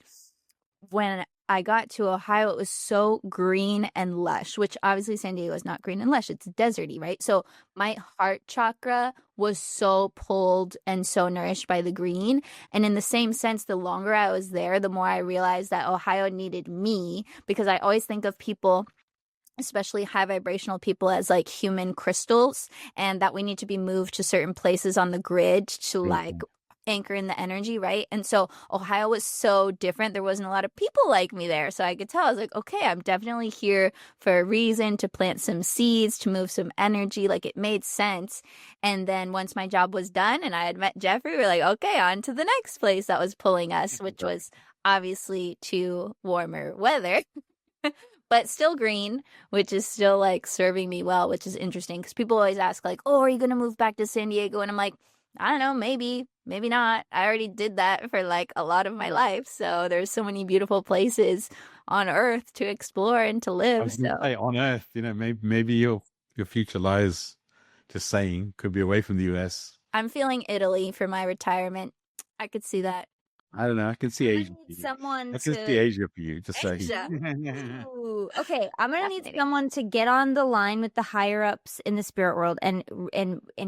when I got to Ohio, it was so green and lush, which obviously San Diego is not green and lush. It's deserty, right? So my heart chakra was so pulled and so nourished by the green. And in the same sense, the longer I was there, the more I realized that Ohio needed me, because I always think of people, especially high vibrational people, as like human crystals, and that we need to be moved to certain places on the grid to like anchor in the energy, right? And so Ohio was so different. There wasn't a lot of people like me there. So I could tell, I was like, okay, I'm definitely here for a reason, to plant some seeds, to move some energy. Like, it made sense. And then once my job was done and I had met Jeffrey, we were like, okay, on to the next place that was pulling us, which was obviously to warmer weather. But still green, which is still like serving me well, which is interesting because people always ask like, oh, are you going to move back to San Diego? And I'm like, I don't know, maybe not. I already did that for like a lot of my life. So there's so many beautiful places on earth to explore and to I live. was gonna So say, on Earth, maybe your future lies, just saying, could be away from the US. I'm feeling Italy for my retirement. I could see that. I don't know. I can see I'm Asia gonna for need you. someone I can to see Asia for you. Just saying. Asia. Ooh, okay, I'm gonna need Fascinating. someone to get on the line with the higher ups in the spirit world and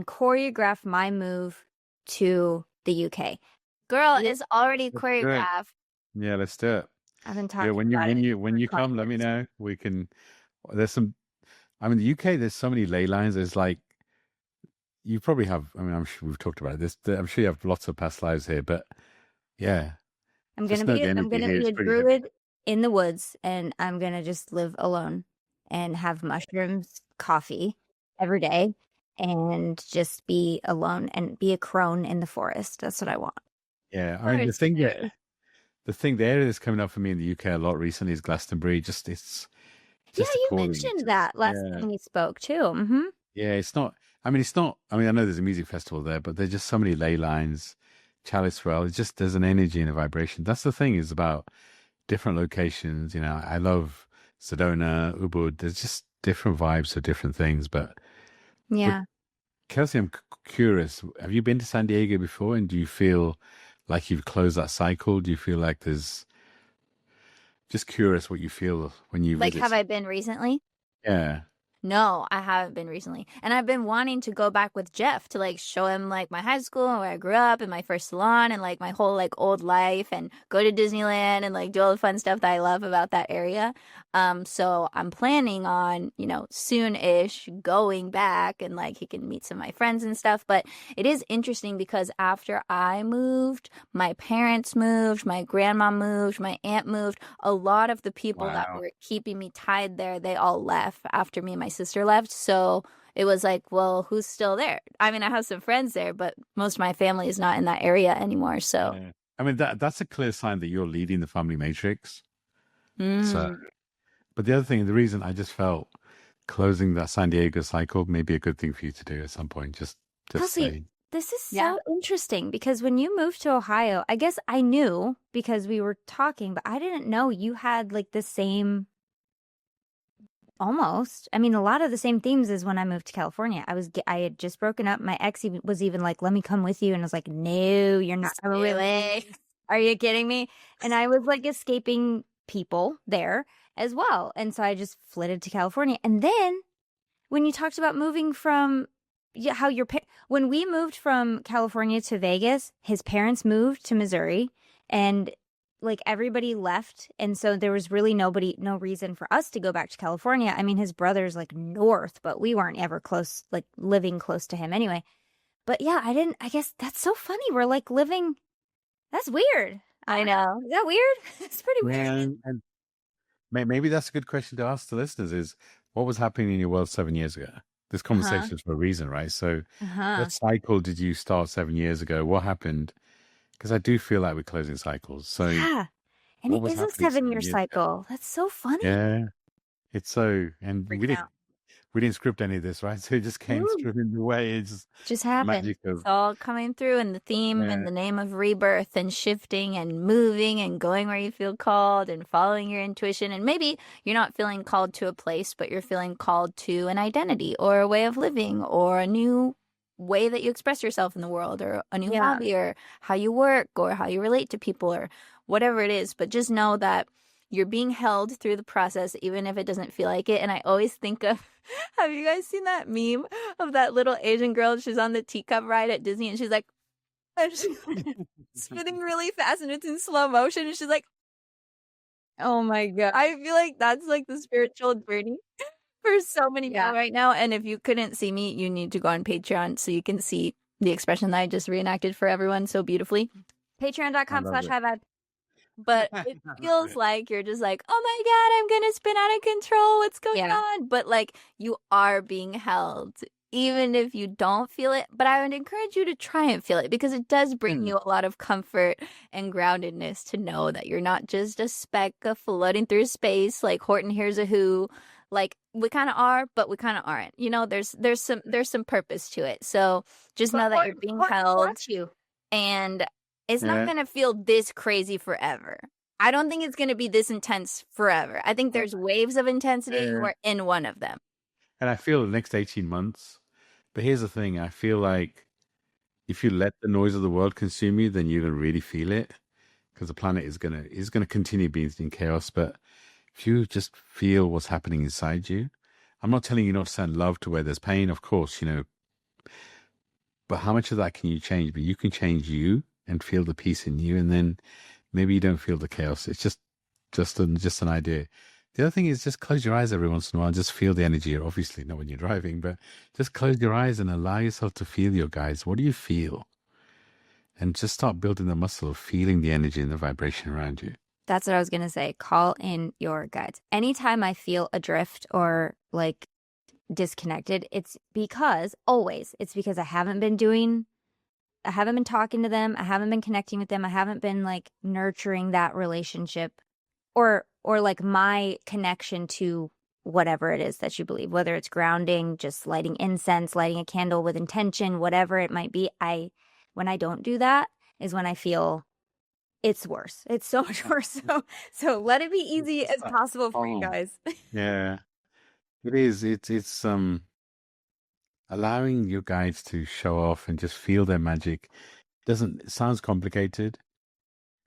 choreograph my move to the UK. Girl, Yeah. it's already Let's do it. choreographed. Yeah, let's do it. I've been Yeah, talking when you about when it you when for you 20 come, let me years. know. We can. There's some. I mean, the UK. There's so many ley lines. There's like, you probably have. I mean, I'm sure we've talked about this. I'm sure you have lots of past lives here, but yeah, I'm just gonna know be the I'm energy gonna here be is a pretty heavy. druid in the woods, and I'm gonna just live alone and have mushrooms, coffee every day, and just be alone and be a crone in the forest. That's what I want. Yeah, I mean, Forestry. the area that's coming up for me in the UK a lot recently is Glastonbury. It's Yeah, just a you calling. mentioned that last Yeah, time we spoke too. Mm-hmm. yeah. It's not. I mean, it's not. I mean, I know there's a music festival there, but there's just so many ley lines, Chalice Well. It's just there's an energy and a vibration. That's the thing, is about different locations. I love Sedona, Ubud. There's just different vibes for different things. But with Yeah. Kelsey, I'm curious. Have you been to San Diego before, and do you feel like you've closed that cycle? Do you feel like there's, just curious what you feel when you Like, visit? have I been recently? Yeah. No, I haven't been recently. And I've been wanting to go back with Jeff to like show him like my high school and where I grew up and my first salon and like my whole like old life, and go to Disneyland and like do all the fun stuff that I love about that area. So I'm planning on, soon-ish going back, and like he can meet some of my friends and stuff. But it is interesting because after I moved, my parents moved, my grandma moved, my aunt moved. A lot of the people that Wow. were keeping me tied there, they all left after me and my sister left. So it was like, well, who's still there? I mean, I have some friends there, but most of my family is not in that area anymore. So Yeah. I mean, that's a clear sign that you're leading the family matrix. So, but the other thing, the reason I just felt closing that San Diego cycle may be a good thing for you to do at some point. Just Kelsey, say, this is so Yeah. interesting because when you moved to Ohio, I guess I knew because we were talking, but I didn't know you had like the same, almost. I mean, a lot of the same themes as when I moved to California. I had just broken up. My ex was even like, "Let me come with you," and I was like, "No, you're not coming with me. Are you kidding me?" And I was like escaping people there as well, and so I just flitted to California. And then when you talked about moving from, yeah, how when we moved from California to Vegas, his parents moved to Missouri, and like everybody left, and so there was really no reason for us to go back to California. I mean, his brother's like north, but we weren't ever close, like living close to him anyway. But yeah, I guess that's so funny. We're like living. That's weird. I know. Is that weird? It's pretty weird. and maybe that's a good question to ask the listeners: is what was happening in your world 7 years ago? This conversation is for a reason, right? So, what cycle did you start 7 years ago? What happened? Because I do feel like we're closing cycles. So, Yeah. And what it was is a happening 7-year 7 years ago? cycle. That's so funny. Yeah, it's so, and Freaking out. we didn't script any of this, right? So it just came Ooh. through in the way. It's Just happened. magic of, It's all coming through in the theme yeah. and the name of rebirth and shifting and moving and going where you feel called and following your intuition. And maybe you're not feeling called to a place, but you're feeling called to an identity or a way of living or a new way that you express yourself in the world, or a new Yeah. hobby, or how you work, or how you relate to people, or whatever it is. But just know that you're being held through the process, even if it doesn't feel like it. And I always think of, have you guys seen that meme of that little Asian girl? She's on the teacup ride at Disney and she's like, and she's spinning really fast and it's in slow motion. And she's like, Oh my God. I feel like that's like the spiritual journey for so many people right now. And if you couldn't see me, you need to go on Patreon so you can see the expression that I just reenacted for everyone so beautifully. Patreon.com/highvibe. But it feels like you're just like, oh my God, I'm going to spin out of control. What's going on? But like you are being held, even if you don't feel it. But I would encourage you to try and feel it because it does bring you a lot of comfort and groundedness to know that you're not just a speck of floating through space like Horton Hears a Who. Like we kind of are, but we kind of aren't. You know, there's some purpose to it. So just know that you're being held, and it's not going to feel this crazy forever. I don't think it's going to be this intense forever. I think there's waves of intensity. We're in one of them. And I feel the next 18 months. But here's the thing. I feel like if you let the noise of the world consume you, then you're going to really feel it because the planet is going to continue being in chaos. But if you just feel what's happening inside you, I'm not telling you not to send love to where there's pain, of course, you know. But how much of that can you change? But you can change you and feel the peace in you, and then maybe you don't feel the chaos. It's just an idea. The other thing is just close your eyes every once in a while and just feel the energy. Obviously, not when you're driving, but just close your eyes and allow yourself to feel your guides. What do you feel? And just start building the muscle of feeling the energy and the vibration around you. That's what I was going to say. Call in your guides. Anytime I feel adrift or like disconnected, it's because I haven't been talking to them. I haven't been connecting with them. I haven't been like nurturing that relationship or like my connection to whatever it is that you believe, whether it's grounding, just lighting incense, lighting a candle with intention, whatever it might be. When I don't do that is when I feel it's worse. It's so much worse. So let it be easy as possible for you guys. Yeah, it is. It's allowing your guides to show off and just feel their magic. It sounds complicated,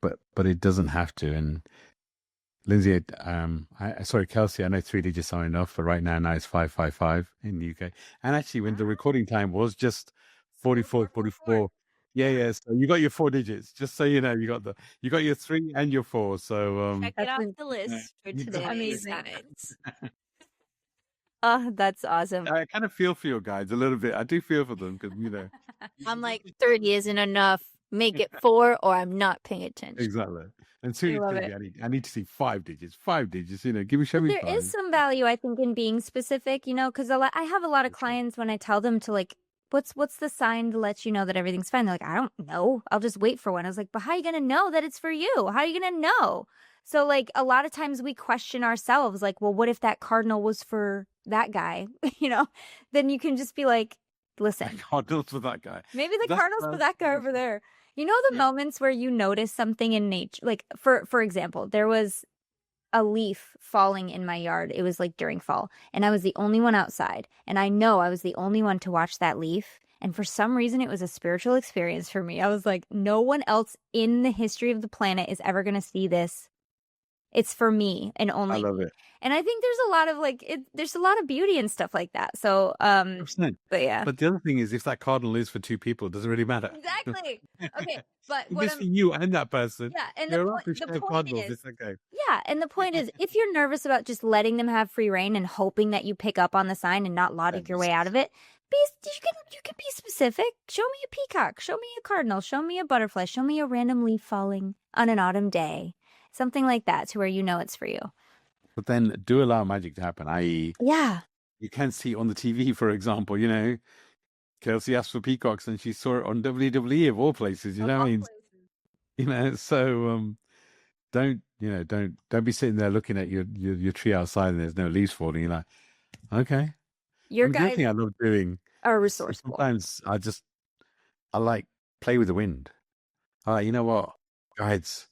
but it doesn't have to. And Lynnsey, sorry, Kelsey, I know 3 digits are enough, but right now it's 555 in the UK. And actually, when the recording time was just 44. Yeah. So you got your 4 digits. Just so you know, you got your 3 and your 4. So check it off the list for today. Amazing. Oh, that's awesome. I kind of feel for your guides a little bit. I do feel for them because I'm like 30 isn't enough. Make it 4, or I'm not paying attention. Exactly. And soon it's going to be, I need to see 5 digits. 5 digits. Show me. There is some value, I think, in being specific. Because I have a lot of clients when I tell them to like, what's the sign to let you know that everything's fine? They're like, I don't know. I'll just wait for one. I was like, but how are you going to know that it's for you? How are you going to know? So like a lot of times we question ourselves, like, well, what if that cardinal was for that guy? Then you can just be like, listen, the cardinal's for that guy. Maybe the cardinal's for that guy over there. The moments where you notice something in nature, like for example, there was a leaf falling in my yard. It was like during fall, and I was the only one outside, and I know I was the only one to watch that leaf. And for some reason, it was a spiritual experience for me. I was like, no one else in the history of the planet is ever going to see this. It's for me and only. I love it. And I think there's a lot of there's a lot of beauty and stuff like that. So, 100%. But yeah. But the other thing is, if that cardinal is for 2 people, it doesn't really matter. Exactly. Okay. But it's for you and that person. Yeah. And the point is, it's okay. Yeah. And the point is, if you're nervous about just letting them have free reign and hoping that you pick up on the sign and not logic your way out of it, you can be specific. Show me a peacock. Show me a cardinal. Show me a butterfly. Show me a random leaf falling on an autumn day. Something like that, to where you know it's for you. But then do allow magic to happen, i.e. Yeah. You can see on the TV, for example, Kelsey asked for peacocks and she saw it on WWE of all places, you know what I mean? So don't be sitting there looking at your tree outside and there's no leaves falling. You're like, okay. Your guys, the other thing I love doing are resourceful. Sometimes I like play with the wind. You know what, guides,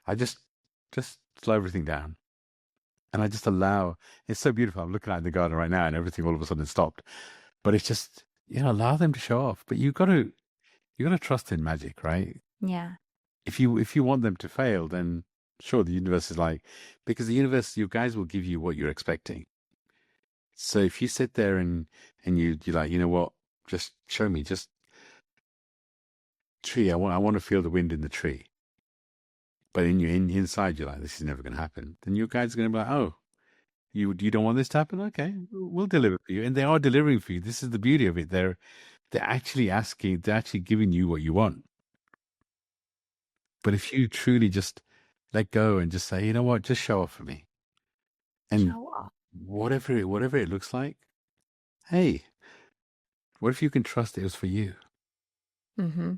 I just slow everything down. And I just allow, it's so beautiful. I'm looking out in the garden right now and everything all of a sudden stopped. But it's just, allow them to show off. But you got to trust in magic, right? Yeah. If you want them to fail, then Sure, the universe is like, because the universe, you guys will give you what you're expecting. So if you sit there and you're like, you know what, just show me, just tree. I want to feel the wind in the tree. But inside, you're like, this is never going to happen. Then your guys are going to be like, oh, you don't want this to happen? Okay, we'll deliver for you, and they are delivering for you. This is the beauty of it. They're actually asking, they're actually giving you what you want. But if you truly just let go and just say, you know what, just show off for me, and Show off. whatever it looks like, hey, what if you can trust it was for you? Mm-hmm.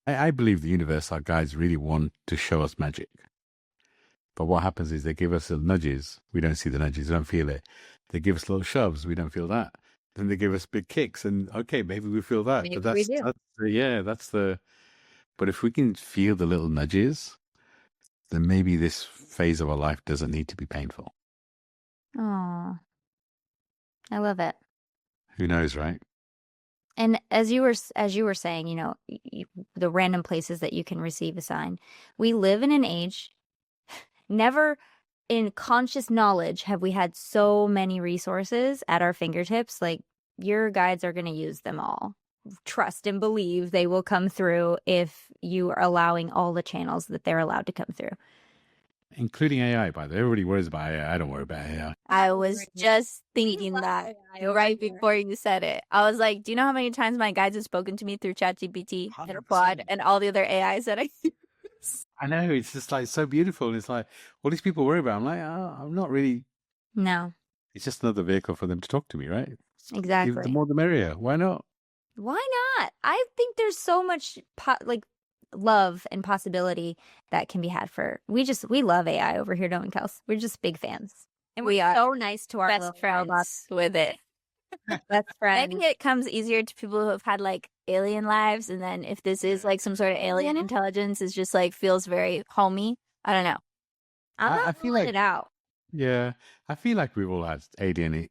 I believe the universe, our guides, really want to show us magic. But what happens is they give us little nudges. We don't see the nudges. We don't feel it. They give us little shoves. We don't feel that. Then they give us big kicks. And okay, maybe we feel that. Maybe But we do. that's the. But if we can feel the little nudges, then maybe this phase of our life doesn't need to be painful. Oh, I love it. Who knows, right? And as you were saying, the random places that you can receive a sign. We live in an age, never in conscious knowledge have we had so many resources at our fingertips. Like, your guides are going to use them all. Trust and believe they will come through if you are allowing all the channels that they're allowed to come through. Including AI, by the way. Everybody worries about AI. I don't worry about AI. I was just thinking that right before you said it. I was like, do you know how many times my guides have spoken to me through ChatGPT and 100%. Claude and all the other AIs that I use? I know. It's just like so beautiful. And it's like, all these people worry about. I'm like, oh, I'm not really. No, It's just another vehicle for them to talk to me, right? exactly. The more the merrier. Why not? Why not? I think there's so much love and possibility that can be had for. We love AI over here, don't we, Kels? We're just big fans, and We we're are so nice to our best little friends robots. with it. Best friends. Maybe it comes easier to people who have had like alien lives, and then if this is like some sort of alien intelligence, it's just like feels very homey. I don't know. I'm I not feel ruling like- it out. Yeah, I feel like we've all had alien,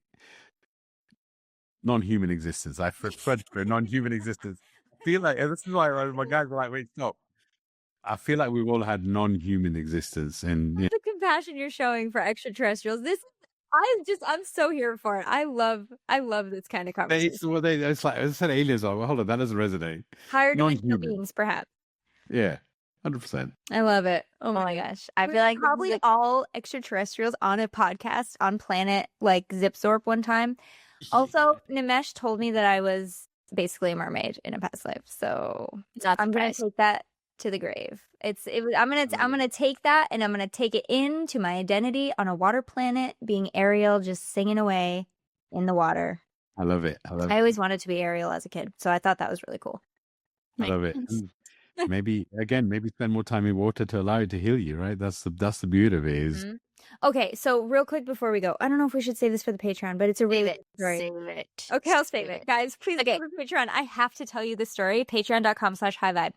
non-human existence. I referred to a non-human existence. I feel like, and this is why my guys were like, wait, stop. I feel like we've all had non-human existence, and The compassion you're showing for extraterrestrials. I'm so here for it. I love this kind of conversation. it's like I said, aliens are. Well, hold on, that doesn't resonate. Higher dimensional non-human. beings, perhaps. Yeah, 100%. I love it. Oh my gosh. I We're feel like this is probably a- all extraterrestrials on a podcast on planet like Zipzorp one time. Also, Nimesh told me that I was basically a mermaid in a past life, so not I'm gonna surprised. take that to the grave. I'm gonna take that and I'm gonna take it into my identity on a water planet, being Ariel, just singing away in the water. I love it. I always wanted to be Ariel as a kid, so I thought that was really cool. I love it. Makes And maybe spend more time in water to allow it to heal you, right? That's the beauty of it. Is Mhm. Okay, so real quick before we go, I don't know if we should say this for the Patreon, but it's a really Save good story. Save it. Okay, I'll save it. Guys, please Okay. go to Patreon. I have to tell you the story. Patreon.com/highvibe.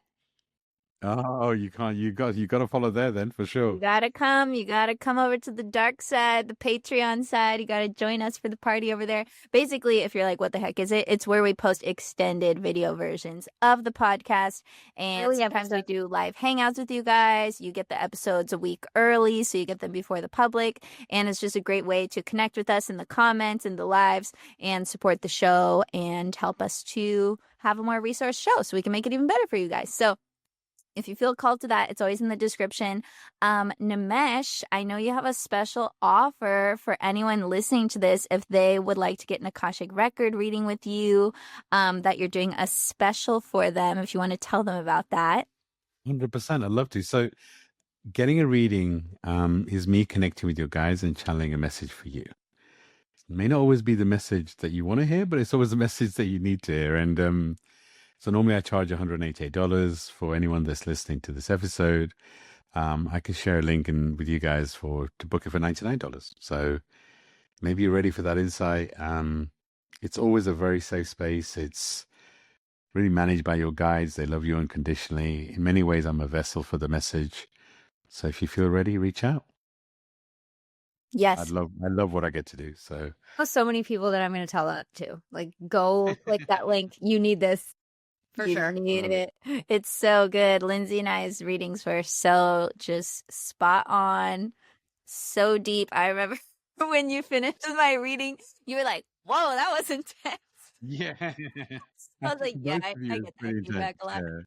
oh, you can't. You got to follow there then for sure. You gotta come over to the dark side, the Patreon side. You gotta join us for the party over there. Basically, if you're like, what the heck is it? It's where we post extended video versions of the podcast. And Really sometimes we episode. do live hangouts with you guys. You get the episodes a week early, so you get them before the public. And it's just a great way to connect with us in the comments and the lives and support the show and help us to have a more resource show so we can make it even better for you guys. So if you feel called to that, it's always in the description. Nimesh, I know you have a special offer for anyone listening to this if they would like to get an Akashic record reading with you, that you're doing a special for them, if you want to tell them about that. 100%. I'd love to. So, getting a reading is me connecting with your guides and channeling a message for you. It may not always be the message that you want to hear, but it's always the message that you need to hear. And so normally I charge $188 for anyone that's listening to this episode. I can share a link with you guys to book it for $99. So maybe you're ready for that insight. It's always a very safe space. It's really managed by your guides. They love you unconditionally. In many ways, I'm a vessel for the message. So if you feel ready, reach out. Yes. I love what I get to do. So I know so many people that I'm going to tell that to. Like, go click that link. You need this For You sure. need it. It's so good. Lynnsey and I's readings were so just spot on, so deep. I remember when you finished my reading, you were like, "Whoa, that was intense." Yeah. I was like, "Yeah, Both I of you is get that pretty intense. feedback a lot." Yeah.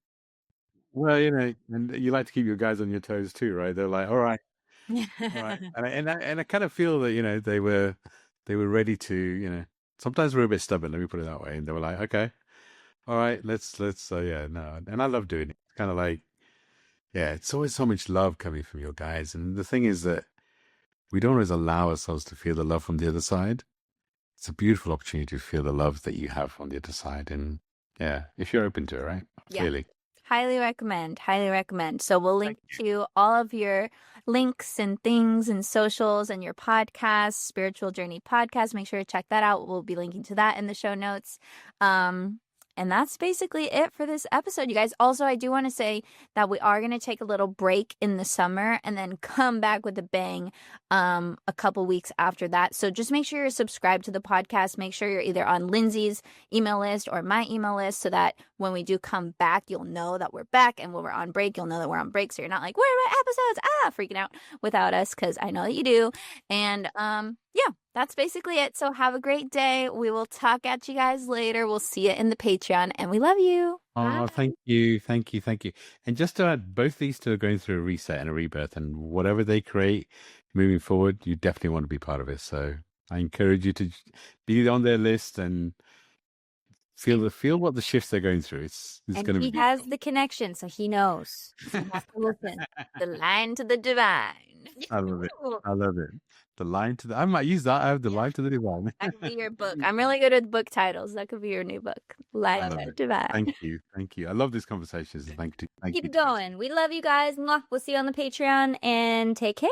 Well, and you like to keep your guys on your toes too, right? They're like, all right, and I kind of feel that they were ready to, sometimes we're a bit stubborn. Let me put it that way, and they were like, okay, all right, let's, yeah, no, and I love doing it. It's kind of like, yeah, it's always so much love coming from your guys, and the thing is that we don't always allow ourselves to feel the love from the other side. It's a beautiful opportunity to feel the love that you have on the other side, and yeah, if you're open to it, right? Yeah. Clearly. Highly recommend. Highly recommend. So we'll link to all of your links and things and socials and your podcast, Spiritual Journey Podcast. Make sure to check that out. We'll be linking to that in the show notes. And that's basically it for this episode, you guys. Also, I do want to say that we are going to take a little break in the summer and then come back with a bang a couple weeks after that. So just make sure you're subscribed to the podcast. Make sure you're either on Lynnsey's email list or my email list so that when we do come back, you'll know that we're back. And when we're on break, you'll know that we're on break. So you're not like, where are my episodes? Freaking out without us, because I know that you do. And yeah, that's basically it. So have a great day. We will talk at you guys later. We'll see you in the Patreon, and we love you. Oh, thank you. And just to add, both these two are going through a reset and a rebirth, and whatever they create moving forward, you definitely want to be part of it. So I encourage you to be on their list and feel what the shifts they're going through. It's And going to he be has the connection, so he knows. So you have to listen. The line to the divine. I love it. The line to the. I might use that. I have the line to the divine. That could be your book. I'm really good with book titles. That could be your new book. Line to the divine. Thank you. I love these conversations. Thank you. Keep it going. We love you guys. Mwah. We'll see you on the Patreon, and take care.